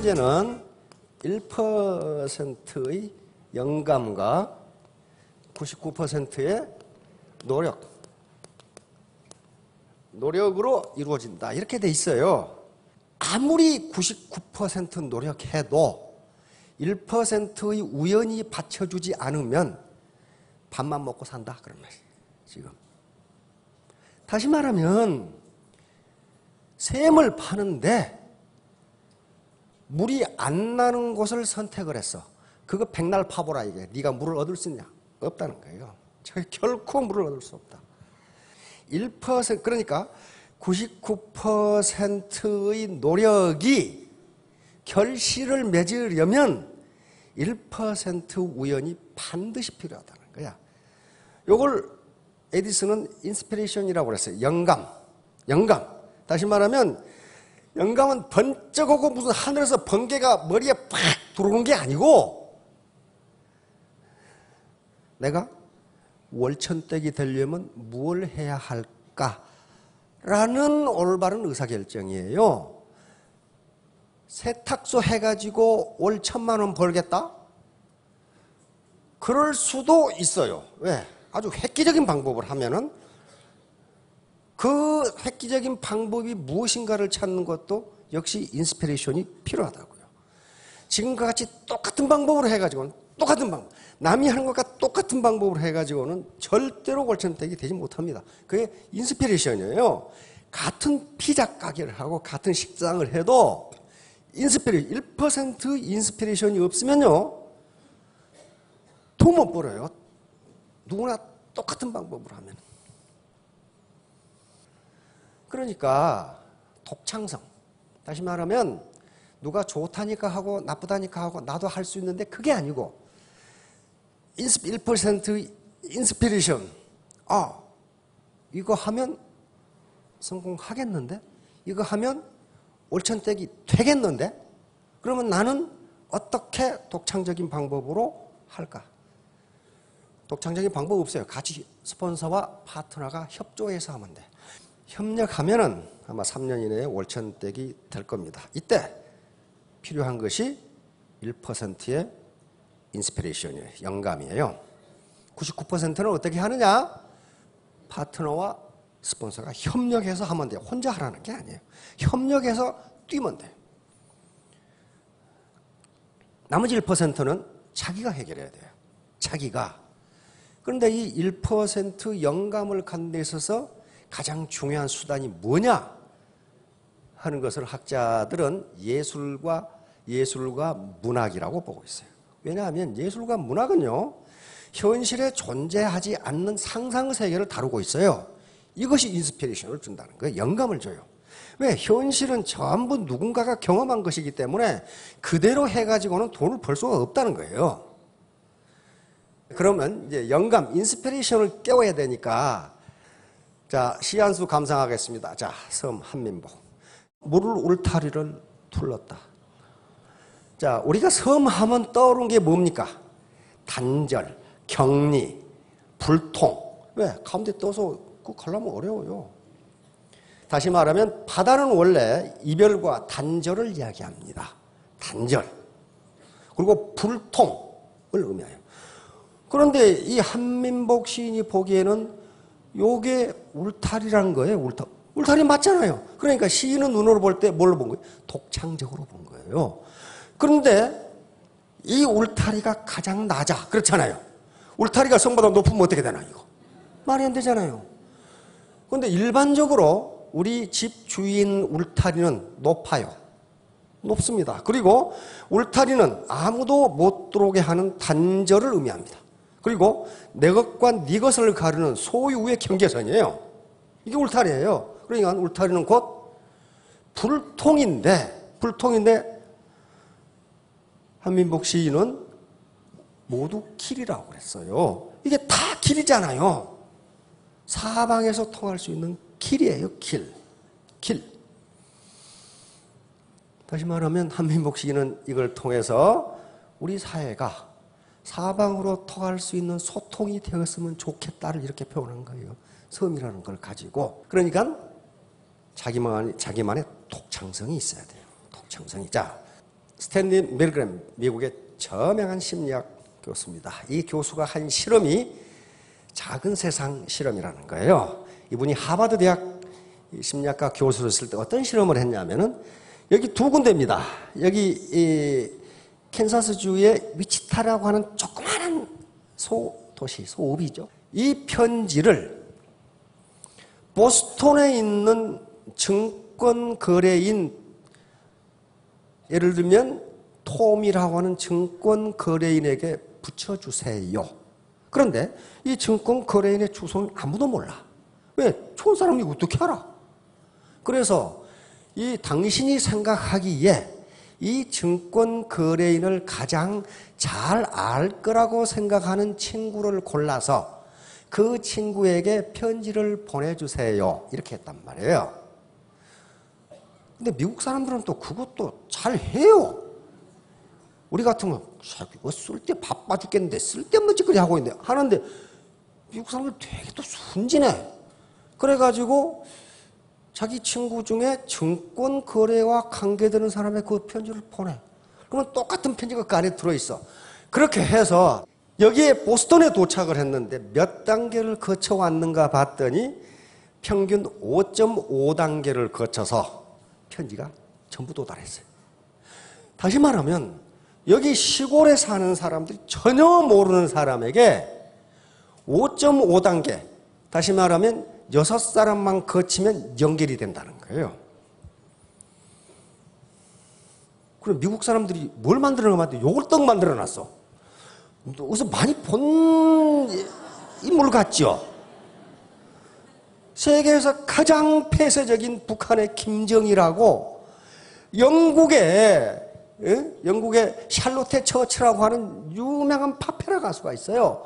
문제는 1%의 영감과 99%의 노력으로 이루어진다. 이렇게 돼 있어요. 아무리 99% 노력해도 1%의 우연이 받쳐주지 않으면 밥만 먹고 산다. 그런 말이에요. 지금. 다시 말하면 샘을 파는데 물이 안 나는 곳을 선택을 했어. 그거 백날 파보라 이게. 네가 물을 얻을 수 있냐? 없다는 거예요. 결코 물을 얻을 수 없다. 1% 그러니까 99%의 노력이 결실을 맺으려면 1% 우연이 반드시 필요하다는 거야. 요걸 에디슨은 인스피레이션이라고 그랬어요. 영감. 다시 말하면 영감은 번쩍 오고 무슨 하늘에서 번개가 머리에 팍 들어오는 게 아니고 내가 월천댁이 되려면 무엇을 해야 할까라는 올바른 의사결정이에요. 세탁소 해가지고 월 1,000만 원 벌겠다? 그럴 수도 있어요. 왜? 아주 획기적인 방법을 하면은 그 획기적인 방법이 무엇인가를 찾는 것도 역시 인스피레이션이 필요하다고요. 지금과 같이 똑같은 방법으로 해가지고는 똑같은 방법, 남이 하는 것과 똑같은 방법으로 해가지고는 절대로 월천택이 되지 못합니다. 그게 인스피레이션이에요. 같은 피자 가게를 하고 같은 식당을 해도 1% 인스피레이션이 없으면요 돈 못 벌어요. 누구나 똑같은 방법으로 하면. 그러니까 독창성. 다시 말하면 누가 좋다니까 하고 나쁘다니까 하고 나도 할 수 있는데 그게 아니고 1% 인스피레이션. 아, 이거 하면 성공하겠는데? 이거 하면 월천택이 되겠는데? 그러면 나는 어떻게 독창적인 방법으로 할까? 독창적인 방법 없어요. 같이 스폰서와 파트너가 협조해서 하면 돼. 협력하면은 아마 3년 이내에 월천택이 될 겁니다. 이때 필요한 것이 1%의 인스피레이션이에요. 영감이에요. 99%는 어떻게 하느냐? 파트너와 스폰서가 협력해서 하면 돼요. 혼자 하라는 게 아니에요. 협력해서 뛰면 돼요. 나머지 1%는 자기가 해결해야 돼요. 자기가. 그런데 이 1% 영감을 갖는 데 있어서 가장 중요한 수단이 뭐냐 하는 것을 학자들은 예술과 문학이라고 보고 있어요. 왜냐하면 예술과 문학은요 현실에 존재하지 않는 상상의 세계를 다루고 있어요. 이것이 인스피레이션을 준다는 거예요. 영감을 줘요. 왜? 현실은 전부 누군가가 경험한 것이기 때문에 그대로 해가지고는 돈을 벌 수가 없다는 거예요. 그러면 이제 영감, 인스피레이션을 깨워야 되니까 자, 시 한 수 감상하겠습니다. 자, 섬 한민복. 물을 울타리를 둘렀다. 자, 우리가 섬 하면 떠오르는 게 뭡니까? 단절, 격리, 불통. 왜? 가운데 떠서 그거 가려면 어려워요. 다시 말하면 바다는 원래 이별과 단절을 이야기합니다. 단절. 그리고 불통을 의미해요. 그런데 이 한민복 시인이 보기에는 요게 울타리라는 거예요. 울타리 맞잖아요. 그러니까 시인은 눈으로 볼 때 뭘로 본 거예요? 독창적으로 본 거예요. 그런데 이 울타리가 가장 낮아. 그렇잖아요. 울타리가 성보다 높으면 어떻게 되나 이거? 말이 안 되잖아요. 그런데 일반적으로 우리 집 주인 울타리는 높아요. 높습니다. 그리고 울타리는 아무도 못 들어오게 하는 단절을 의미합니다. 그리고 내 것과 네 것을 가르는 소유의 경계선이에요. 이게 울타리예요. 그러니까 울타리는 곧 불통인데 한민복 시인은 모두 길이라고 그랬어요. 이게 다 길이잖아요. 사방에서 통할 수 있는 길이에요. 길. 다시 말하면 한민복 시인은 이걸 통해서 우리 사회가 사방으로 통할 수 있는 소통이 되었으면 좋겠다를 이렇게 표현한 거예요. 섬이라는 걸 가지고. 그러니까 자기만의 독창성이 있어야 돼요. 독창성이. 자, 스탠리 밀그램, 미국의 저명한 심리학 교수입니다. 이 교수가 한 실험이 작은 세상 실험이라는 거예요. 이분이 하버드 대학 심리학과 교수였을 때 어떤 실험을 했냐면은 여기 두 군데입니다. 여기 이 캔사스주의 위치타라고 하는 조그마한 소도시, 소읍이죠. 이 편지를 보스턴에 있는 증권 거래인, 예를 들면 톰이라고 하는 증권 거래인에게 붙여주세요. 그런데 이 증권 거래인의 주소는 아무도 몰라. 왜? 좋은 사람이 어떻게 알아? 그래서 이 당신이 생각하기에 이 증권 거래인을 가장 잘 알 거라고 생각하는 친구를 골라서 그 친구에게 편지를 보내주세요. 이렇게 했단 말이에요. 근데 미국 사람들은 또 그것도 잘 해요. 우리 같으면 쓸데 바빠 죽겠는데 쓸데없는 짓거리 하고 있는데 하는데 미국 사람들 되게 또 순진해. 그래가지고 자기 친구 중에 증권 거래와 관계되는 사람의 그 편지를 보내. 그러면 똑같은 편지가 그 안에 들어있어. 그렇게 해서 여기에 보스턴에 도착을 했는데 몇 단계를 거쳐왔는가 봤더니 평균 5.5단계를 거쳐서 편지가 전부 도달했어요. 다시 말하면 여기 시골에 사는 사람들이 전혀 모르는 사람에게 5.5단계, 다시 말하면 6사람만 거치면 연결이 된다는 거예요. 그럼 미국 사람들이 뭘 만들어놨는데 요걸떡 만들어놨어. 어디서 많이 본 인물 같죠? 세계에서 가장 폐쇄적인 북한의 김정일하고 영국의 샬롯테 처치라고 하는 유명한 파페라 가수가 있어요.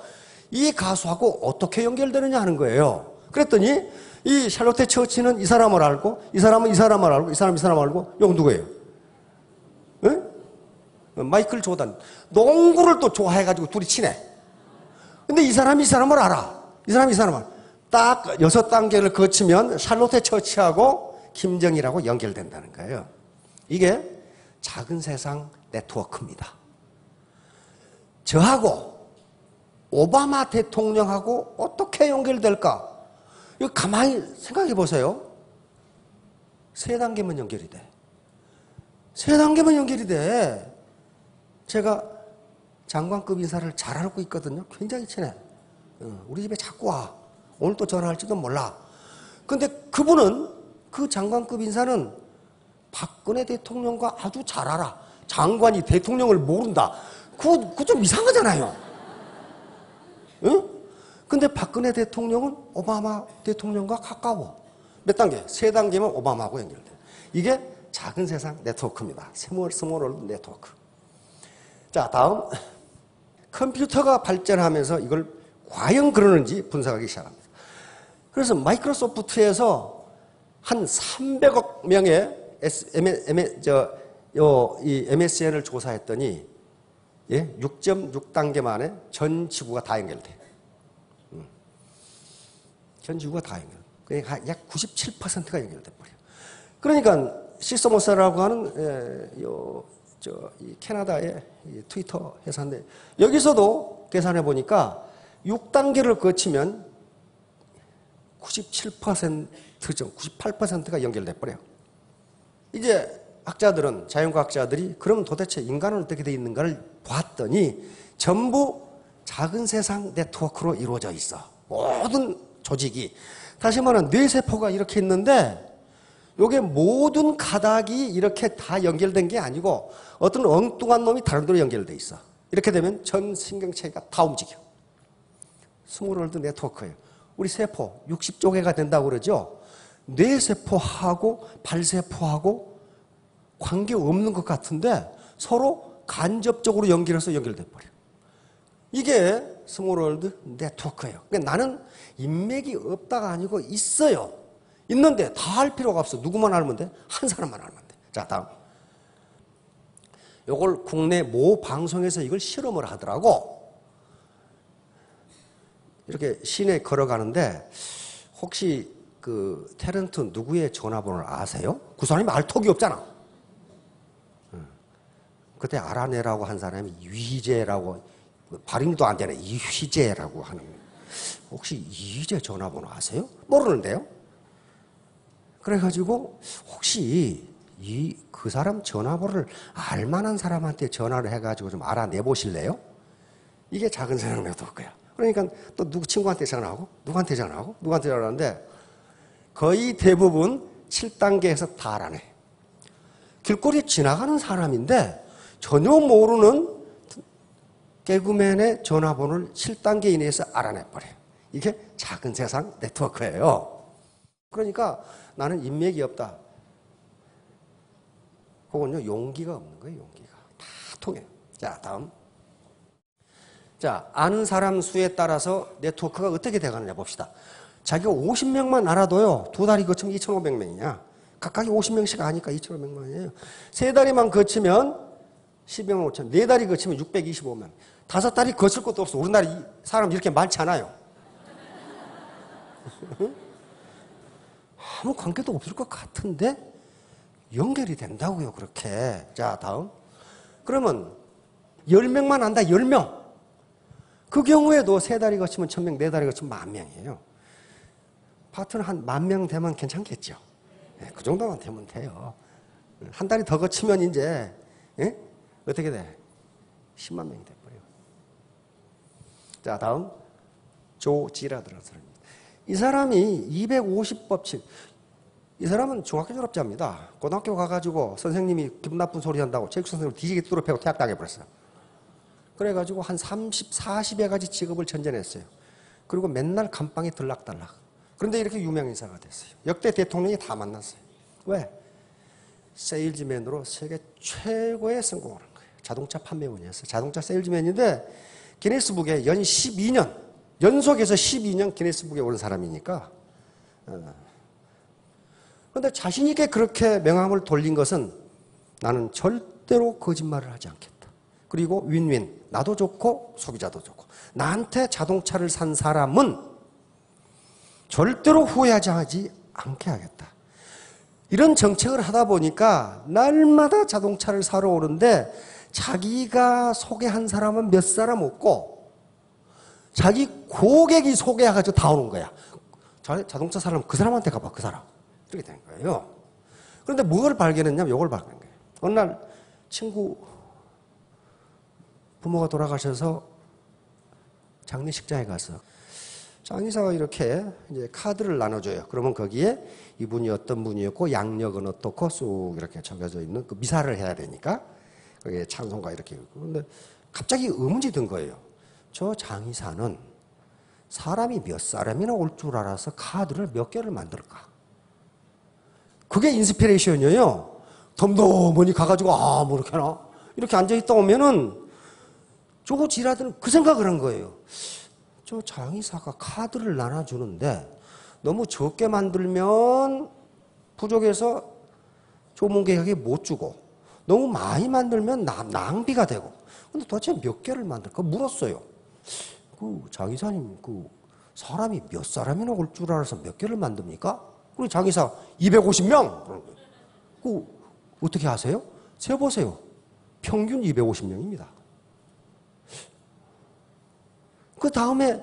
이 가수하고 어떻게 연결되느냐 하는 거예요. 그랬더니 이 샬롯테 처치는 이 사람을 알고, 이 사람은 이 사람을 알고, 이 사람은 이 사람을 알고, 이거 누구예요? 마이클 조던. 농구를 또 좋아해가지고 둘이 친해. 근데 이 사람이 이 사람을 알아. 이 사람이 이 사람을 알아. 딱 6단계를 거치면 샬롯테 처치하고 김정일하고 연결된다는 거예요. 이게 작은 세상 네트워크입니다. 저하고 오바마 대통령하고 어떻게 연결될까? 이거 가만히 생각해 보세요. 3단계만 연결이 돼. 3단계만 연결이 돼. 제가 장관급 인사를 잘 알고 있거든요. 굉장히 친해. 우리 집에 자꾸 와. 오늘 또 전화할지도 몰라. 근데 그분은, 그 장관급 인사는 박근혜 대통령과 아주 잘 알아. 장관이 대통령을 모른다. 그거 좀 이상하잖아요. 응? 근데 박근혜 대통령은 오바마 대통령과 가까워. 몇 단계? 3단계면 오바마하고 연결돼. 이게 작은 세상 네트워크입니다. 스몰월드 네트워크. 자, 다음. 컴퓨터가 발전하면서 이걸 과연 그러는지 분석하기 시작합니다. 그래서 마이크로소프트에서 한 300억 명의 이 MSN을 조사했더니 6.6단계 만에 전 지구가 다 연결돼. 전 지구가 다 연결. 그러니까 약 97%가 연결돼 버려. 그러니까 시스모스라고 하는 이 캐나다의 트위터 회사인데 여기서도 계산해 보니까 6단계를 거치면 97%정 98%가 연결돼 버려요. 이제 학자들은, 자연과학자들이 그럼 도대체 인간은 어떻게 되어 있는가를 봤더니 전부 작은 세상 네트워크로 이루어져 있어. 모든 조직이. 다시 말하면 뇌세포가 이렇게 있는데 요게 모든 가닥이 이렇게 다 연결된 게 아니고 어떤 엉뚱한 놈이 다른 데로 연결돼 있어. 이렇게 되면 전 신경체가 다 움직여. 스몰월드 네트워크예요. 우리 세포 60조 개가 된다고 그러죠. 뇌세포하고 발세포하고 관계없는 것 같은데 서로 간접적으로 연결해서 연결돼 버려. 이게 스몰월드 네트워크예요. 그러니까 나는 인맥이 없다가 아니고 있어요. 있는데 다 할 필요가 없어. 누구만 알면 돼? 한 사람만 알면 돼. 자, 다음. 요걸 국내 모 방송에서 이걸 실험을 하더라고. 이렇게 시내 걸어가는데 혹시 그 탤런트 누구의 전화번호를 아세요? 그 사람이 알 턱이 없잖아. 그때 알아내라고 한 사람이 이휘재라고, 발음도 안 되네. 이휘재라고 하는. 혹시 이휘재 전화번호 아세요? 모르는데요. 그래가지고 혹시 그 사람 전화번호를 알만한 사람한테 전화를 해가지고 좀 알아내 보실래요? 이게 작은 세상 네트워크야. 그러니까 또 누구 친구한테 전화하고 누구한테 전화하고 누구한테 전화하는데 거의 대부분 7단계에서 다 알아내. 길거리에 지나가는 사람인데 전혀 모르는 개그맨의 전화번호를 7단계 이내에서 알아내버려요. 이게 작은 세상 네트워크예요. 그러니까 나는 인맥이 없다. 그건요, 용기가 없는 거예요, 용기가. 다 통해요. 자, 다음. 자, 아는 사람 수에 따라서 네트워크가 어떻게 돼가느냐 봅시다. 자기가 50명만 알아도요, 두 달이 거치면 2,500명이냐. 각각이 50명씩 아니까 2,500명이에요. 세 다리만 거치면 12만 5천, 네 다리 거치면 625명. 다섯 다리 거칠 것도 없어. 우리나라 사람 이렇게 많지 않아요. 아무 관계도 없을 것 같은데 연결이 된다고요, 그렇게. 자, 다음. 그러면 10명만 안다, 10명. 그 경우에도 세 다리 거치면 1,000명, 네 다리 거치면 10,000명이에요. 파트너 한 10,000명 되면 괜찮겠죠. 네, 그 정도만 되면 돼요. 한 다리 더 거치면 이제 어떻게 돼? 10만 명이 돼버려요. 자, 다음. 조지라드라는 사람입니다. 이 사람이 250법칙. 이 사람은 중학교 졸업자입니다. 고등학교 가가지고 선생님이 기분 나쁜 소리 한다고 체육 선생님을 뒤지게 뚫어 패고 퇴학당해버렸어요. 그래가지고 한 30, 40여 가지 직업을 전전했어요. 그리고 맨날 감방에 들락달락. 그런데 이렇게 유명인사가 됐어요. 역대 대통령이 다 만났어요. 왜? 세일즈맨으로 세계 최고의 성공을 한 거예요. 자동차 판매원이었어요. 자동차 세일즈맨인데 기네스북에 연 12년, 연속해서 12년 기네스북에 오른 사람이니까. 그런데 자신 있게 그렇게 명함을 돌린 것은 나는 절대로 거짓말을 하지 않겠다. 그리고 윈윈, 나도 좋고 소비자도 좋고 나한테 자동차를 산 사람은 절대로 후회하지 않게 하겠다. 이런 정책을 하다 보니까 날마다 자동차를 사러 오는데 자기가 소개한 사람은 몇 사람 없고 자기 고객이 소개해가지고 다 오는 거야. 자동차 사려면 그 사람한테 가봐, 그 사람. 이렇게 된 거예요. 그런데 뭘 발견했냐면 이걸 발견한 거예요. 어느 날 친구 부모가 돌아가셔서 장례식장에 가서 장의사가 이렇게 이제 카드를 나눠줘요. 그러면 거기에 이분이 어떤 분이었고 양력은 어떻고 쑥 이렇게 적혀져 있는 그 미사를 해야 되니까 거기에 찬송가 이렇게. 그런데 갑자기 의문이 든 거예요. 저 장의사는 사람이 몇 사람이나 올 줄 알아서 카드를 몇 개를 만들까? 그게 인스피레이션이에요. 덤덤하니 가가지고 뭐 이렇게 하나? 이렇게 앉아있다 오면은 저거 지라드는 그 생각을 한 거예요. 저 장의사가 카드를 나눠주는데 너무 적게 만들면 부족해서 조문객에게 못 주고 너무 많이 만들면 낭비가 되고. 근데 도대체 몇 개를 만들까 물었어요. 그 장의사님, 그 사람이 몇 사람이나 올 줄 알아서 몇 개를 만듭니까? 그리고 장의사 250명. 그 어떻게 아세요? 세어보세요. 평균 250명입니다. 그 다음에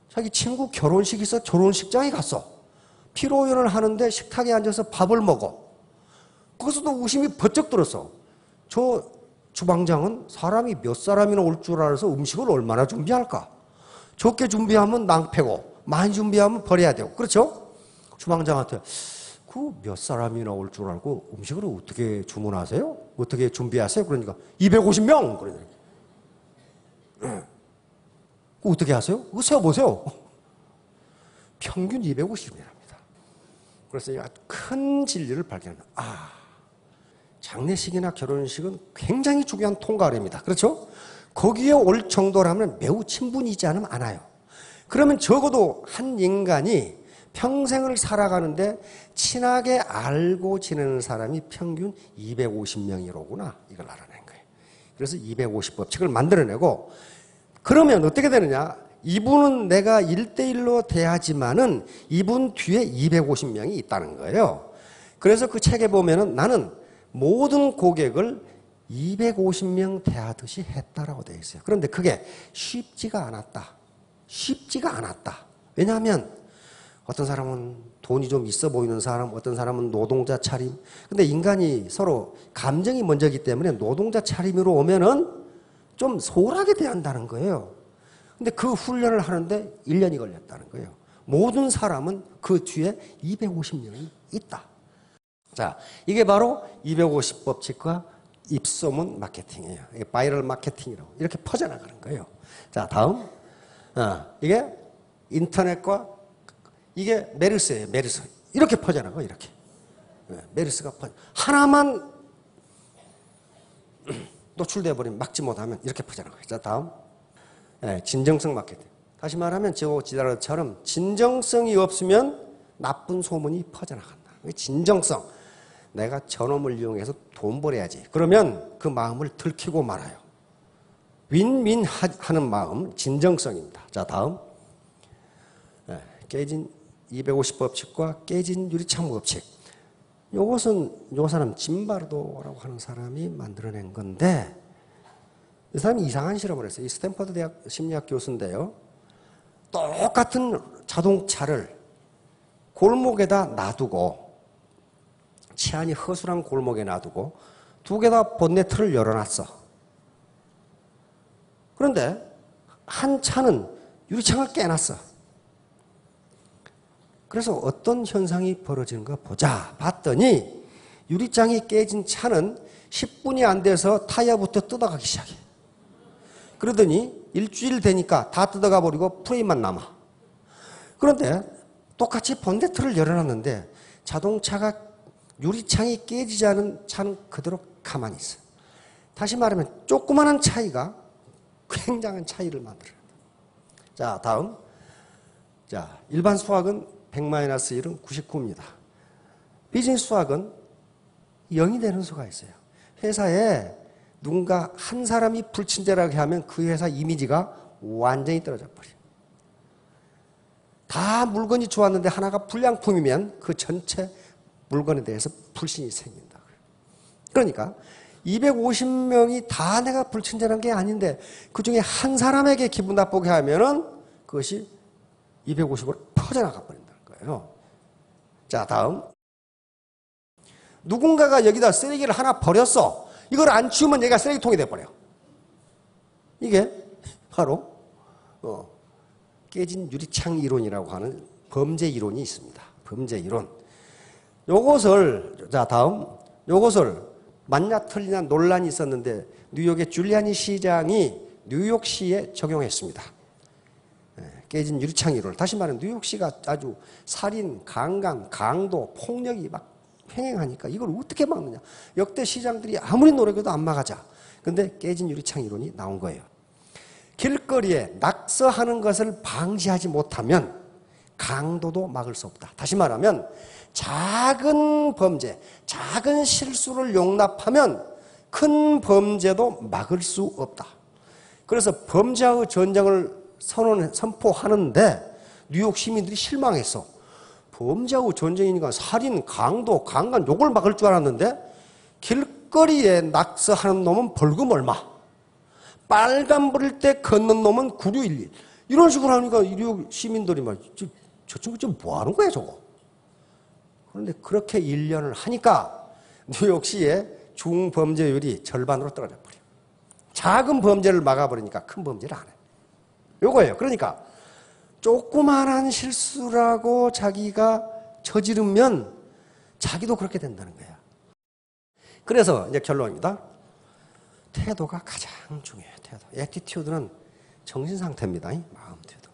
자기 친구 결혼식이 있어 결혼식장에 갔어. 피로연을 하는데 식탁에 앉아서 밥을 먹어. 거기서도 의심이 번쩍 들었어. 저 주방장은 사람이 몇 사람이나 올 줄 알아서 음식을 얼마나 준비할까? 적게 준비하면 낭패고 많이 준비하면 버려야 되고. 그렇죠? 주방장한테 그 몇 사람이나 올 줄 알고 음식을 어떻게 주문하세요? 어떻게 준비하세요? 그러니까 250명. 그러니까. 그거 어떻게 하세요? 그거 세어보세요. 평균 250이랍니다. 그래서 큰 진리를 발견합니다. 장례식이나 결혼식은 굉장히 중요한 통과례입니다. 그렇죠? 거기에 올 정도라면 매우 친분이지 않으면 안 와요. 그러면 적어도 한 인간이 평생을 살아가는데 친하게 알고 지내는 사람이 평균 250명이로구나. 이걸 알아낸 거예요. 그래서 250법칙을 만들어내고 그러면 어떻게 되느냐? 이분은 내가 1대1로 대하지만은 이분 뒤에 250명이 있다는 거예요. 그래서 그 책에 보면은 나는 모든 고객을 250명 대하듯이 했다라고 되어 있어요. 그런데 그게 쉽지가 않았다. 쉽지가 않았다. 왜냐하면 어떤 사람은 돈이 좀 있어 보이는 사람, 어떤 사람은 노동자 차림. 근데 인간이 서로 감정이 먼저이기 때문에 노동자 차림으로 오면은 좀 소홀하게 대한다는 거예요. 근데 그 훈련을 하는데 1년이 걸렸다는 거예요. 모든 사람은 그 뒤에 250명이 있다. 자, 이게 바로 250법칙과 입소문 마케팅이에요. 이게 바이럴 마케팅이라고 이렇게 퍼져나가는 거예요. 자, 다음. 이게 인터넷과 이게 메르스예요. 메르스. 이렇게 퍼져나가요. 이렇게. 메르스가 하나만 노출되어 버리면 막지 못하면 이렇게 퍼져나가요. 자, 다음. 진정성 마케팅. 다시 말하면 지다라처럼 진정성이 없으면 나쁜 소문이 퍼져나간다. 진정성. 내가 저놈을 이용해서 돈 벌어야지. 그러면 그 마음을 들키고 말아요. 윈윈 하는 마음, 진정성입니다. 자, 다음. 깨진 250법칙과 깨진 유리창 법칙. 요것은 요 사람 짐바르도라고 하는 사람이 만들어낸 건데 이 사람이 이상한 실험을 했어요. 이 스탠퍼드 대학 심리학 교수인데요. 똑같은 자동차를 골목에다 놔두고 치안이 허술한 골목에 놔두고 두 개 다 본네트를 열어놨어. 그런데 한 차는 유리창을 깨놨어. 그래서 어떤 현상이 벌어지는가 보자 봤더니 유리창이 깨진 차는 10분이 안 돼서 타이어부터 뜯어가기 시작해. 그러더니 일주일 되니까 다 뜯어가 버리고 프레임만 남아. 그런데 똑같이 본네트를 열어놨는데 자동차가 유리창이 깨지지 않은 차는 그대로 가만히 있어. 다시 말하면 조그마한 차이가 굉장한 차이를 만들어요. 자, 다음. 자, 일반 수학은 100-1은 99입니다. 비즈니스 수학은 0이 되는 수가 있어요. 회사에 누군가 한 사람이 불친절하게 하면 그 회사 이미지가 완전히 떨어져 버려요. 다 물건이 좋았는데 하나가 불량품이면 그 전체 물건에 대해서 불신이 생긴다. 그러니까 250명이 다 내가 불친절한 게 아닌데 그 중에 한 사람에게 기분 나쁘게 하면은 그것이 250으로 퍼져나가 버린다는 거예요. 자, 다음. 누군가가 여기다 쓰레기를 하나 버렸어. 이걸 안 치우면 얘가 쓰레기통이 돼버려. 이게 바로 깨진 유리창 이론이라고 하는 범죄 이론이 있습니다. 범죄 이론. 요것을 자, 다음. 요것을 맞냐 틀리냐 논란이 있었는데 뉴욕의 줄리아니 시장이 뉴욕시에 적용했습니다. 깨진 유리창 이론을. 다시 말하면 뉴욕시가 아주 살인, 강간, 강도, 폭력이 막 횡행하니까 이걸 어떻게 막느냐. 역대 시장들이 아무리 노력해도 안 막아자. 근데 깨진 유리창 이론이 나온 거예요. 길거리에 낙서하는 것을 방지하지 못하면 강도도 막을 수 없다. 다시 말하면 작은 범죄, 작은 실수를 용납하면 큰 범죄도 막을 수 없다. 그래서 범죄의 전쟁을 선포하는데 뉴욕 시민들이 실망했어. 범죄하고 전쟁이니까 살인, 강도, 강간 요걸 막을 줄 알았는데 길거리에 낙서하는 놈은 벌금 얼마, 빨간불일 때 걷는 놈은 9611 이런 식으로 하니까 뉴욕 시민들이 막 저 친구 지금 뭐 하는 거야 저거. 그런데 그렇게 1년을 하니까 뉴욕시의 중범죄율이 절반으로 떨어져 버려. 작은 범죄를 막아버리니까 큰 범죄를 안 해. 요거예요. 그러니까 조그만한 실수라고 자기가 저지르면 자기도 그렇게 된다는 거야. 그래서 이제 결론입니다. 태도가 가장 중요해요. 태도. 애티튜드는 정신 상태입니다. 마음 태도.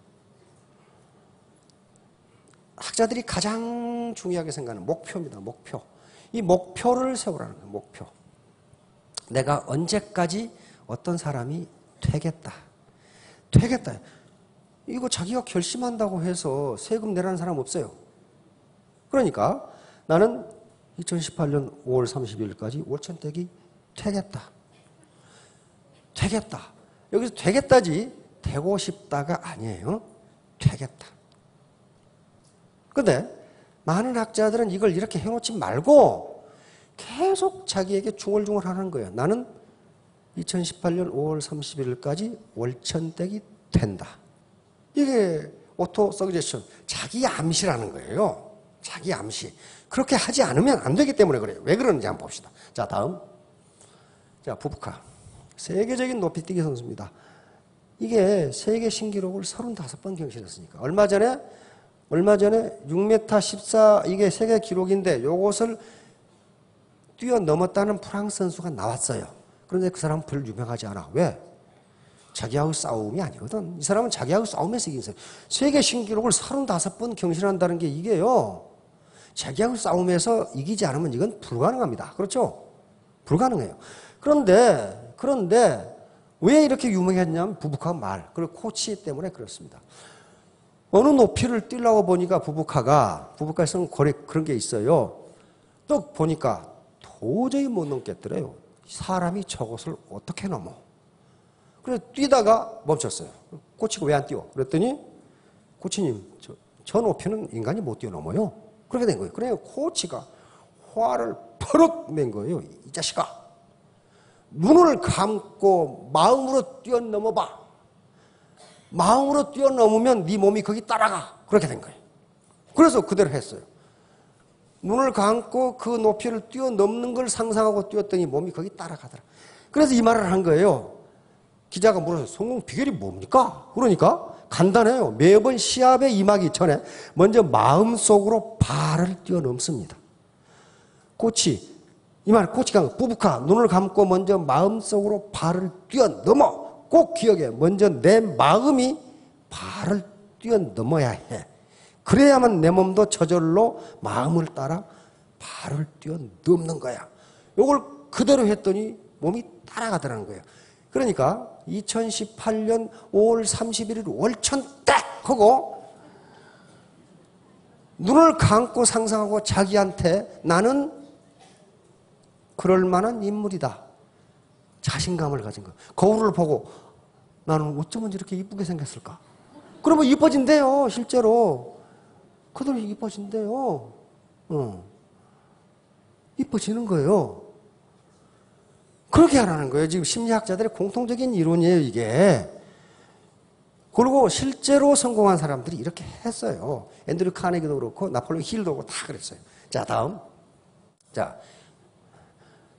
학자들이 가장 중요하게 생각하는 목표입니다. 목표. 이 목표를 세우라는 거예요. 목표. 내가 언제까지 어떤 사람이 되겠다. 되겠다. 이거 자기가 결심한다고 해서 세금 내라는 사람 없어요. 그러니까 나는 2018년 5월 30일까지 월천댁이 되겠다. 되겠다. 여기서 되겠다지 되고 싶다가 아니에요. 되겠다. 그런데 많은 학자들은 이걸 이렇게 해놓지 말고 계속 자기에게 중얼중얼 하는 거예요. 나는 2018년 5월 31일까지 월천댁이 된다. 이게 오토 서제션, 자기 암시라는 거예요. 자기 암시. 그렇게 하지 않으면 안 되기 때문에 그래요. 왜 그러는지 한번 봅시다. 자, 다음. 자, 부부카. 세계적인 높이뛰기 선수입니다. 이게 세계 신기록을 35번 경신했으니까. 얼마 전에 6m 14 이게 세계 기록인데 요것을 뛰어넘었다는 프랑스 선수가 나왔어요. 그런데 그 사람은 별로 유명하지 않아. 왜? 자기하고 싸움이 아니거든. 이 사람은 자기하고 싸움에서 이긴 사람. 세계 신기록을 35번 경신한다는 게 이게요. 자기하고 싸움에서 이기지 않으면 이건 불가능합니다. 그렇죠? 불가능해요. 그런데 왜 이렇게 유명했냐면 부부카 말, 그리고 코치 때문에 그렇습니다. 어느 높이를 뛰려고 보니까 부부카에서는 그런 게 있어요. 또 보니까 도저히 못 넘겠더래요. 사람이 저것을 어떻게 넘어? 그래서 뛰다가 멈췄어요. 코치가 왜 안 뛰어? 그랬더니 코치님, 저 높이는 인간이 못 뛰어넘어요. 그렇게 된 거예요. 그래서 코치가 화를 버럭 낸 거예요. 이 자식아. 눈을 감고 마음으로 뛰어넘어봐. 마음으로 뛰어넘으면 네 몸이 거기 따라가. 그렇게 된 거예요. 그래서 그대로 했어요. 눈을 감고 그 높이를 뛰어넘는 걸 상상하고 뛰었더니 몸이 거기 따라가더라. 그래서 이 말을 한 거예요. 기자가 물어서 성공 비결이 뭡니까? 그러니까 간단해요. 매번 시합에 임하기 전에 먼저 마음속으로 발을 뛰어넘습니다. 코치가 부부카 눈을 감고 먼저 마음속으로 발을 뛰어넘어. 꼭 기억해. 먼저 내 마음이 발을 뛰어넘어야 해. 그래야만 내 몸도 저절로 마음을 따라 발을 뛰어넘는 거야. 이걸 그대로 했더니 몸이 따라가더라는 거예요. 그러니까 2018년 5월 31일 월천 딱 하고 눈을 감고 상상하고 자기한테 나는 그럴 만한 인물이다. 자신감을 가진 거예요. 거울을 보고 나는 어쩌면 이렇게 이쁘게 생겼을까? 그러면 이뻐진대요. 실제로. 그대로 이뻐진대요. 이뻐지는 거예요. 그렇게 하라는 거예요. 지금 심리학자들의 공통적인 이론이에요, 이게. 그리고 실제로 성공한 사람들이 이렇게 했어요. 앤드류 카네기도 그렇고, 나폴레옹 힐도 그렇고, 다 그랬어요. 자, 다음. 자,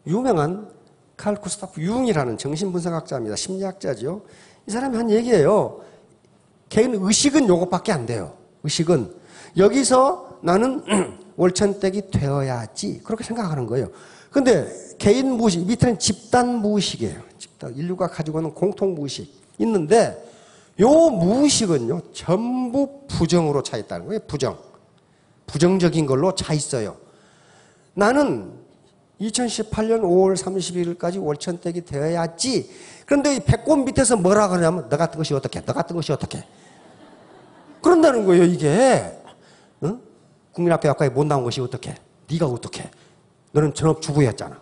유명한 칼 구스타프 융이라는 정신분석학자입니다. 심리학자죠. 이 사람이 한 얘기예요. 개인 의식은 요것밖에 안 돼요. 의식은. 여기서 나는 월천댁이 되어야지. 그렇게 생각하는 거예요. 근데 개인 무의식, 밑에는 집단 무의식이에요. 인류가 가지고 있는 공통 무의식 있는데 요 무의식은요 전부 부정으로 차 있다는 거예요. 부정적인 걸로 차 있어요. 나는 2018년 5월 31일까지 월천댁이 되어야지. 그런데 이 배꼽 밑에서 뭐라 그러냐면 너 같은 것이 어떻게? 너 같은 것이 어떻게? 그런다는 거예요. 이게 국민학교학과에 못 나온 것이 어떻게? 네가 어떻게? 너는 전업주부였잖아.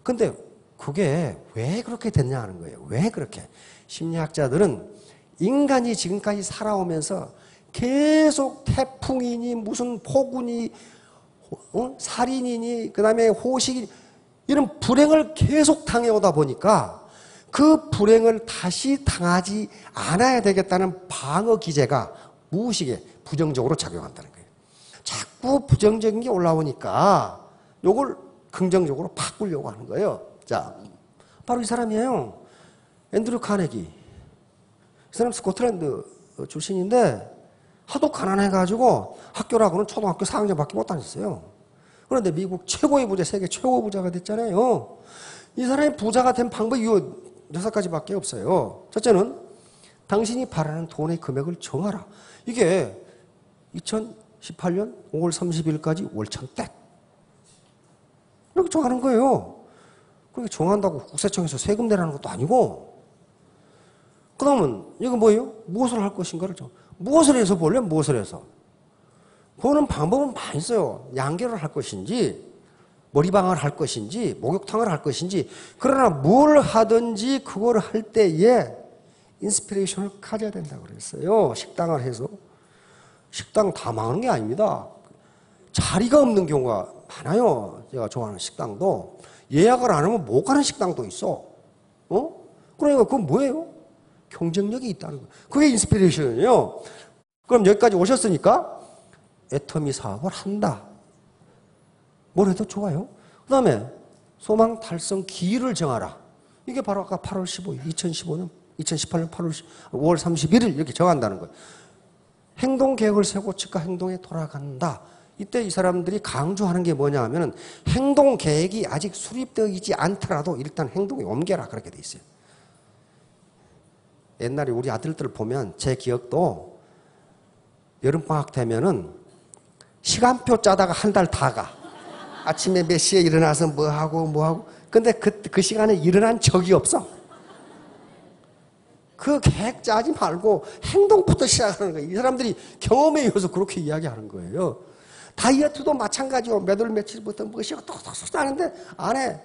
근데 그게 왜 그렇게 됐냐 하는 거예요. 왜 그렇게? 심리학자들은 인간이 지금까지 살아오면서 계속 태풍이니 무슨 폭우니 살인이니 그다음에 호식이 이런 불행을 계속 당해오다 보니까 그 불행을 다시 당하지 않아야 되겠다는 방어 기제가 무의식에 부정적으로 작용한다는 거예요. 자꾸 부정적인 게 올라오니까 요걸 긍정적으로 바꾸려고 하는 거예요. 자, 바로 이 사람이에요. 앤드류 카네기. 이 사람 스코틀랜드 출신인데 하도 가난해가지고 학교라고는 초등학교 4학년밖에 못 다녔어요. 그런데 미국 최고의 부자, 세계 최고 부자가 됐잖아요. 이 사람이 부자가 된 방법이 이 6가지밖에 없어요. 첫째는 당신이 바라는 돈의 금액을 정하라. 이게 2018년 5월 30일까지 월천댁. 이렇게 정하는 거예요. 그렇게 정한다고 국세청에서 세금 내라는 것도 아니고. 그 다음은 이거 뭐예요? 무엇을 할 것인가를 무엇을 해서 볼래? 무엇을 해서? 보는 방법은 많이 있어요. 양계를 할 것인지 머리방을 할 것인지 목욕탕을 할 것인지. 그러나 뭘 하든지 그걸 할 때에 인스피레이션을 가져야 된다고 그랬어요. 식당을 해서. 식당 다 망하는 게 아닙니다. 자리가 없는 경우가 많아요. 제가 좋아하는 식당도. 예약을 안 하면 못 가는 식당도 있어. 그러니까 그건 뭐예요? 경쟁력이 있다는 거예요. 그게 인스피레이션이에요. 그럼 여기까지 오셨으니까 애터미 사업을 한다. 뭘 해도 좋아요. 그 다음에 소망 달성 기일을 정하라. 이게 바로 아까 8월 15일, 2018년 5월 31일 이렇게 정한다는 거예요. 행동 계획을 세우고 즉각 행동에 돌아간다. 이때 이 사람들이 강조하는 게 뭐냐 하면은 행동 계획이 아직 수립되어 있지 않더라도 일단 행동에 옮겨라. 그렇게 돼 있어요. 옛날에 우리 아들들 보면 제 기억도 여름방학 되면은 시간표 짜다가 한 달 다 가. 아침에 몇 시에 일어나서 뭐 하고. 근데 그 시간에 일어난 적이 없어. 그 계획 짜지 말고 행동부터 시작하는 거예요. 이 사람들이 경험에 의해서 그렇게 이야기하는 거예요. 다이어트도 마찬가지로 몇 월 며칠부터 무엇이고 톡톡톡 하는데 안에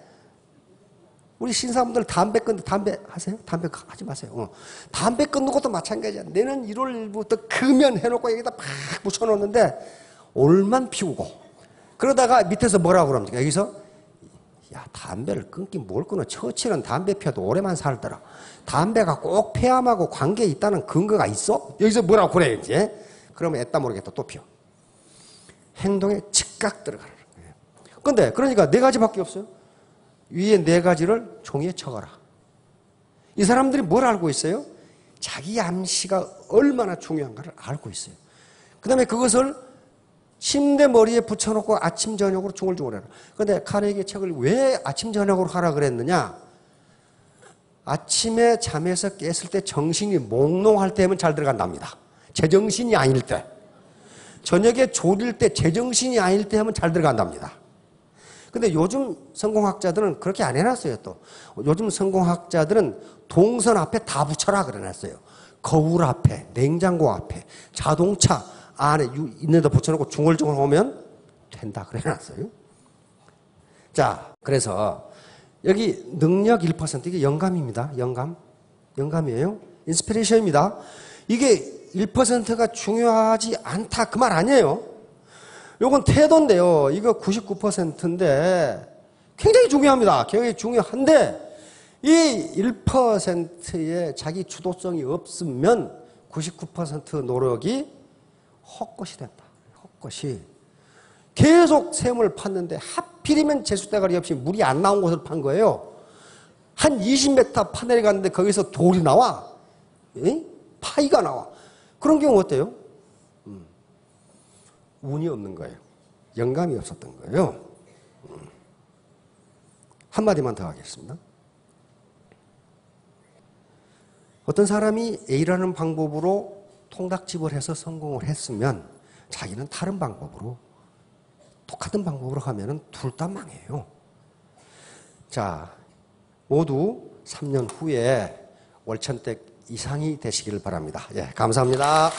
우리 신사분들 담배 끊는데 담배 하세요? 담배 하지 마세요. 담배 끊는 것도 마찬가지야. 내년 1월부터 금연 해놓고 여기다 팍 붙여놓는데 오늘만 피우고 그러다가 밑에서 뭐라고 그럽니까? 여기서 야 담배를 끊긴 뭘 끊어. 처치는 담배 피워도 오래만 살더라. 담배가 꼭 폐암하고 관계 있다는 근거가 있어? 여기서 뭐라고 그래요 이제? 그러면 애따 모르겠다 또 피워. 행동에 즉각 들어가는 거예요. 근데 그러니까 네 가지밖에 없어요. 위에 네 가지를 종이에 적어라. 이 사람들이 뭘 알고 있어요? 자기 암시가 얼마나 중요한가를 알고 있어요. 그 다음에 그것을 침대 머리에 붙여놓고 아침 저녁으로 중얼중얼해라. 그런데 카네기의 책을 왜 아침 저녁으로 하라 그랬느냐? 아침에 잠에서 깼을 때 정신이 몽롱할 때면 잘 들어간답니다. 제정신이 아닐 때. 저녁에 졸릴 때 제정신이 아닐 때 하면 잘 들어간답니다. 근데 요즘 성공학자들은 그렇게 안 해놨어요, 또. 요즘 성공학자들은 동선 앞에 다 붙여라 그래놨어요. 거울 앞에, 냉장고 앞에, 자동차 안에 있는 데 붙여놓고 중얼중얼 오면 된다 그래놨어요. 자, 그래서 여기 능력 1% 이게 영감입니다. 영감이에요. 인스피레이션입니다. 이게 1%가 중요하지 않다 그 말 아니에요. 요건 태도인데요. 이거 99%인데 굉장히 중요합니다. 굉장히 중요한데 이 1%의 자기 주도성이 없으면 99% 노력이 헛것이 된다. 헛것이. 계속 샘을 팠는데 하필이면 제수대가리 없이 물이 안 나온 곳을 판 거예요. 한 20m 파내려갔는데 거기서 돌이 나와. 파이가 나와. 그런 경우 어때요? 운이 없는 거예요. 영감이 없었던 거예요. 한마디만 더 하겠습니다. 어떤 사람이 A라는 방법으로 통닭집을 해서 성공을 했으면 자기는 다른 방법으로 똑같은 방법으로 하면 둘 다 망해요. 자, 모두 3년 후에 월천댁 이상이 되시기를 바랍니다. 예, 감사합니다.